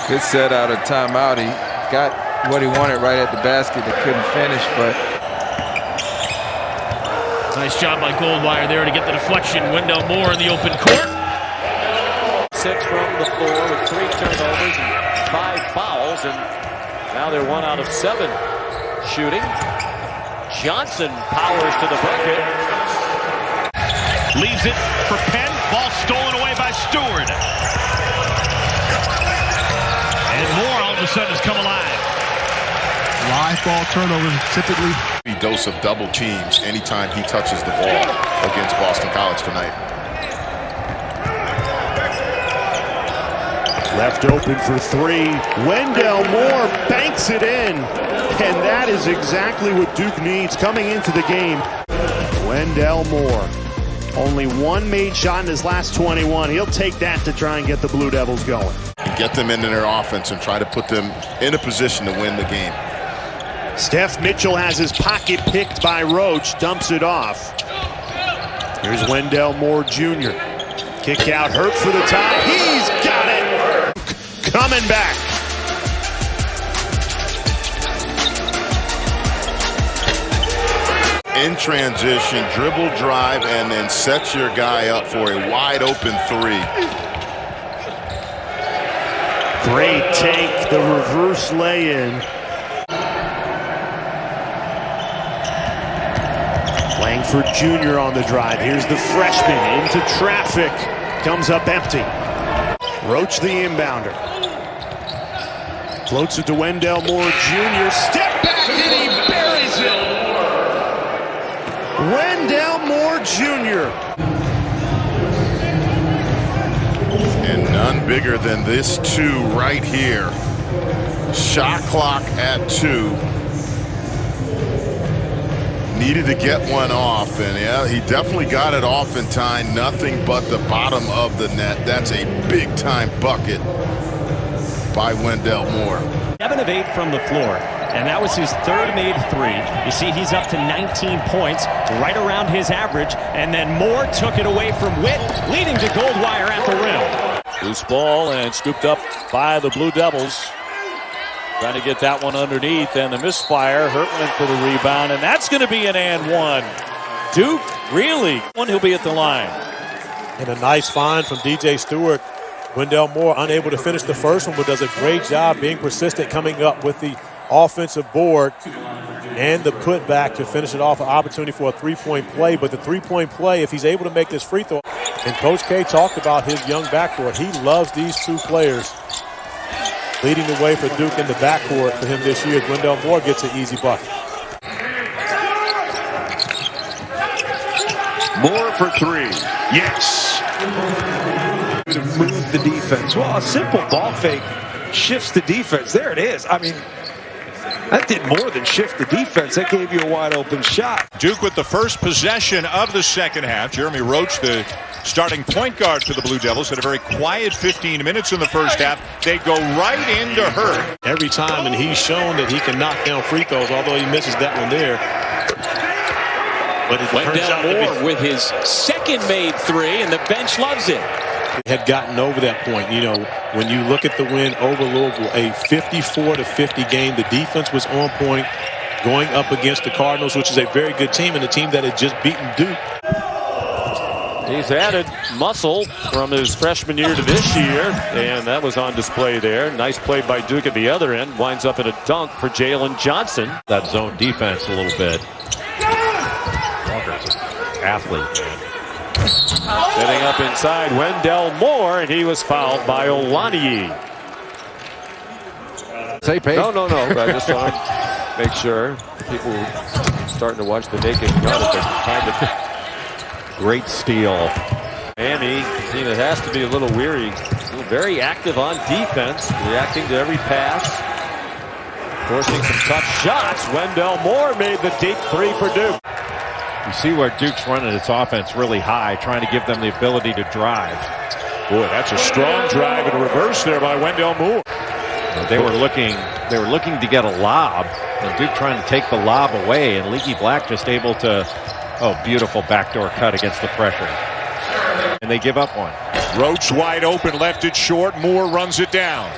Good set out of timeout. He got what he wanted right at the basket. He couldn't finish, but nice job by Goldwire there to get the deflection. Wendell Moore in the open court. 6 from the floor with 3 turnovers and 5 fouls, and now they're 1 out of 7 shooting. Johnson powers to the bucket. Leaves it for Penn. Ball stolen away by Stewart. And Moore all of a sudden has come alive. Live ball turnovers typically. A dose of double teams anytime he touches the ball against Boston College tonight. Left open for 3. Wendell Moore banks it in. And that is exactly what Duke needs coming into the game. Wendell Moore. Only 1 made shot in his last 21. He'll take that to try and get the Blue Devils going. Get them into their offense and try to put them in a position to win the game. Steph Mitchell has his pocket picked by Roach. Dumps it off. Here's Wendell Moore Jr. Kick out, Hurt for the tie. He's got it! Coming back. In transition, dribble, drive, and then set your guy up for a wide open 3. Great take, the reverse lay-in. Langford Jr. on the drive. Here's the freshman into traffic. Comes up empty. Roach the inbounder. Floats it to Wendell Moore Jr. Step back and he buries it. Wendell Moore Jr. And none bigger than this 2 right here. Shot clock at 2. Needed to get one off, and yeah, he definitely got it off in time. Nothing but the bottom of the net. That's a big-time bucket by Wendell Moore. 7 of 8 from the floor, and that was his 3rd made 3. You see, he's up to 19 points, right around his average, and then Moore took it away from Witt, leading to Goldwire at the rim. Loose ball and scooped up by the Blue Devils. Trying to get that one underneath, and the misfire. Hurt went for the rebound, and that's going to be an and 1. Duke, really? He'll be at the line. And a nice find from DJ Stewart. Wendell Moore unable to finish the first one, but does a great job being persistent, coming up with the offensive board and the putback to finish it off. An opportunity for a 3-point play, but the 3-point play, if he's able to make this free throw. And Coach K talked about his young backcourt. He loves these 2 players. Leading the way for Duke in the backcourt for him this year. Wendell Moore gets an easy bucket. Moore for 3. Yes. To move the defense. Well, a simple ball fake shifts the defense. There it is. I mean, that did more than shift the defense. That gave you a wide open shot. Duke with the first possession of the second half. Jeremy Roach, the starting point guard for the Blue Devils, had a very quiet 15 minutes in the first half. They go right into Hurt. Every time, and he's shown that he can knock down free throws, although he misses that one there. But it Wendell Moore with his 2nd made 3, and the bench loves it. Had gotten over that point. You know, when you look at the win over Louisville, a 54-50 game, the defense was on point going up against the Cardinals, which is a very good team and a team that had just beaten Duke. He's added muscle from his freshman year to this year, and that was on display there. Nice play by Duke at the other end. Winds up in a dunk for Jalen Johnson. That zone defense a little bit. Walker's an athlete. Setting up inside Wendell Moore, and he was fouled by Olaniyi. say Pace. No. I just want to make sure people starting to watch the naked gun if they can find it. Great steal. Miami, team that has to be a little weary. Very active on defense, reacting to every pass. Forcing some tough shots. Wendell Moore made the deep 3 for Duke. You see where Duke's running its offense really high, trying to give them the ability to drive. Boy, that's a strong drive in reverse there by Wendell Moore. They were looking to get a lob, and Duke trying to take the lob away, and Leaky Black just able to, beautiful backdoor cut against the pressure. And they give up one. Roach wide open, left it short. Moore runs it down.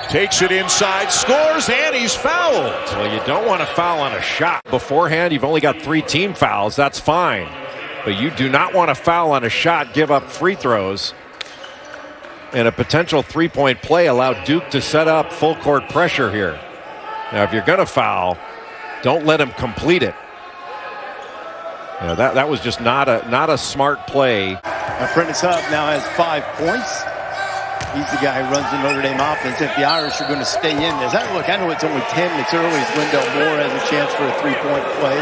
Takes it inside, scores, and he's fouled. Well, you don't want to foul on a shot. Beforehand, you've only got 3 team fouls. That's fine. But you do not want to foul on a shot, give up free throws. And a potential three-point play allowed Duke to set up full court pressure here. Now, if you're going to foul, don't let him complete it. You know, that was just not a smart play. Prentice Hub now has 5 points. He's the guy who runs the Notre Dame offense. If the Irish are going to stay in this, look, I know it's only 10 minutes early as Wendell Moore has a chance for a three-point play.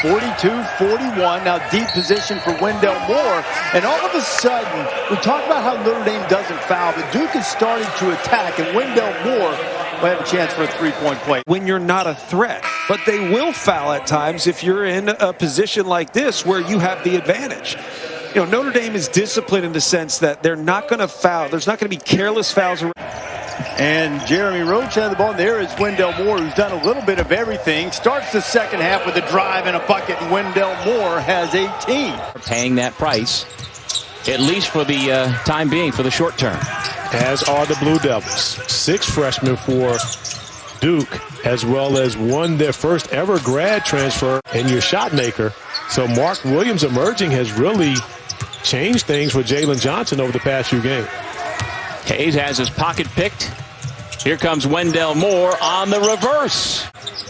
42-41, now deep position for Wendell Moore. And all of a sudden, we talk about how Notre Dame doesn't foul, but Duke is starting to attack, and Wendell Moore will have a chance for a three-point play. When you're not a threat, but they will foul at times if you're in a position like this where you have the advantage. You know, Notre Dame is disciplined in the sense that they're not going to foul. There's not going to be careless fouls. And Jeremy Roach had the ball. There is Wendell Moore, who's done a little bit of everything. Starts the second half with a drive and a bucket, and Wendell Moore has 18. Paying that price, at least for the time being, for the short term. As are the Blue Devils. 6 freshmen for Duke, as well as their first ever grad transfer and your shot maker. So Mark Williams emerging has really changed things for Jalen Johnson over the past few games. Hayes has his pocket picked. Here comes Wendell Moore on the reverse.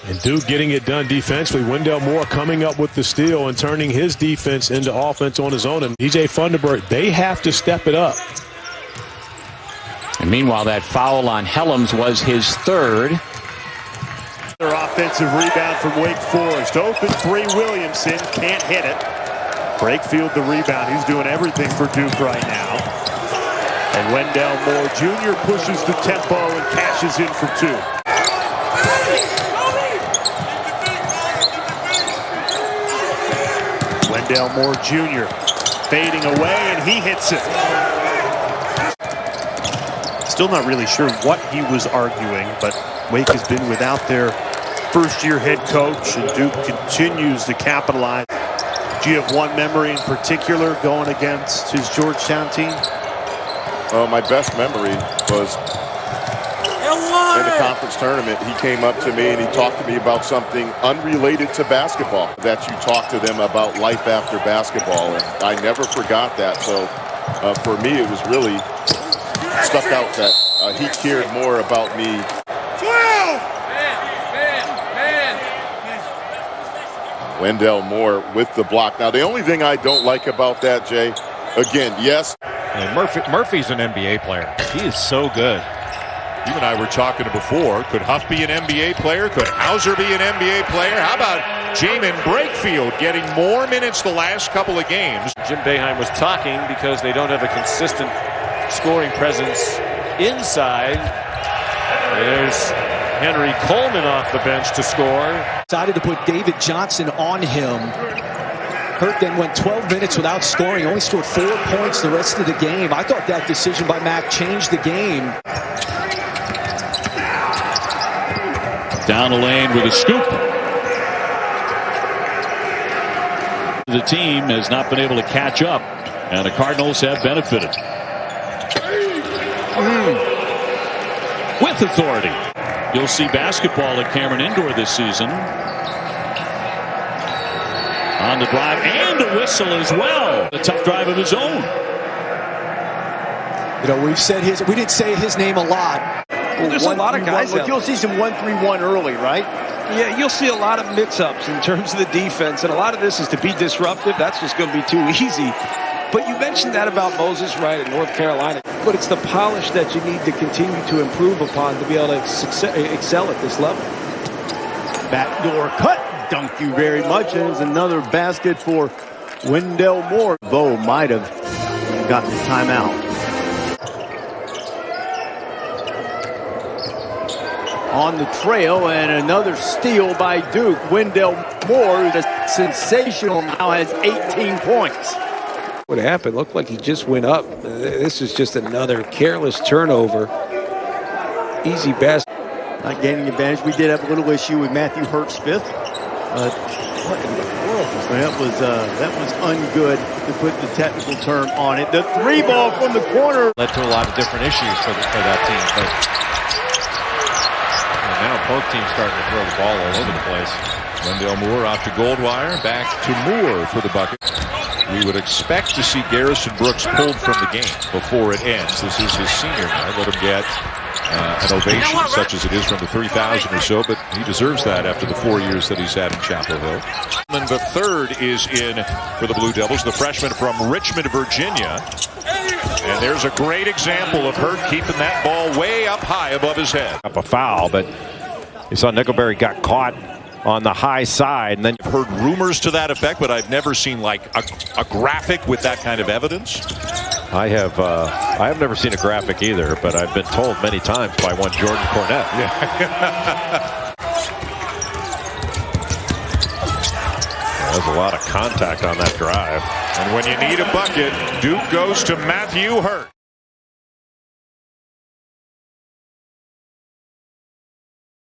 And Duke getting it done defensively. Wendell Moore coming up with the steal and turning his defense into offense on his own. And DJ Funderburk, they have to step it up. And meanwhile, that foul on Helms was his 3rd. Their offensive rebound from Wake Forest. Open 3, Williamson can't hit it. Brakefield the rebound. He's doing everything for Duke right now. And Wendell Moore Jr. pushes the tempo and cashes in for 2. Wendell Moore Jr. fading away, and he hits it. Still not really sure what he was arguing, but Wake has been without their first-year head coach, and Duke continues to capitalize. Do you have one memory in particular going against his Georgetown team? My best memory was in the conference tournament. He came up to me and he talked to me about something unrelated to basketball, that you talk to them about life after basketball, and I never forgot that. So for me, it was really stuck out that he cared more about me. 12! Wendell Moore with the block. Now, the only thing I don't like about that, Jay, again, yes. And Murphy's an NBA player. He is so good. You and I were talking before. Could Huff be an NBA player? Could Hauser be an NBA player? How about Jamin Brakefield getting more minutes the last couple of games? Jim Boeheim was talking because they don't have a consistent scoring presence inside. There's Henry Coleman off the bench to score. Decided to put David Johnson on him. Hurt then went 12 minutes without scoring. Only scored 4 points the rest of the game. I thought that decision by Mack changed the game. Down the lane with a scoop. The team has not been able to catch up, and the Cardinals have benefited. With authority. You'll see basketball at Cameron Indoor this season. On the drive and a whistle as well. A tough drive of his own. You know, we didn't say his name a lot. Well, there's a lot of guys out. You'll see some 1-3-1 early, right? Yeah, you'll see a lot of mix-ups in terms of the defense, and a lot of this is to be disruptive. That's just going to be too easy. But you mentioned that about Moses, right, in North Carolina. But it's the polish that you need to continue to improve upon to be able to excel at this level. Backdoor cut. Thank you very much. There's another basket for Wendell Moore. Vo might have gotten the timeout. On the trail, and another steal by Duke. Wendell Moore, the sensational, now has 18 points. What happened? Looked like he just went up. This is just another careless turnover. Easy basket. Not gaining advantage. We did have a little issue with Matthew Hurts fifth. What in the world That was ungood, to put the technical term on it. The three ball from the corner led to a lot of different issues for that team. But now both teams starting to throw the ball all over the place. Wendell Moore out to Goldwire, back to Moore for the bucket. We would expect to see Garrison Brooks pulled from the game before it ends. This is his senior night. Let him get an ovation such as it is from the 3,000 or so, but he deserves that after the 4 years that he's had in Chapel Hill. And the third is in for the Blue Devils, the freshman from Richmond, Virginia. And there's a great example of Hurt keeping that ball way up high above his head. Up a foul, but you saw Nickelberry got caught on the high side, and then I've heard rumors to that effect, but I've never seen like a graphic with that kind of evidence. I have never seen a graphic either, but I've been told many times by one Jordan Cornette. Yeah. There's a lot of contact on that drive. And when you need a bucket, Duke goes to Matthew Hurt.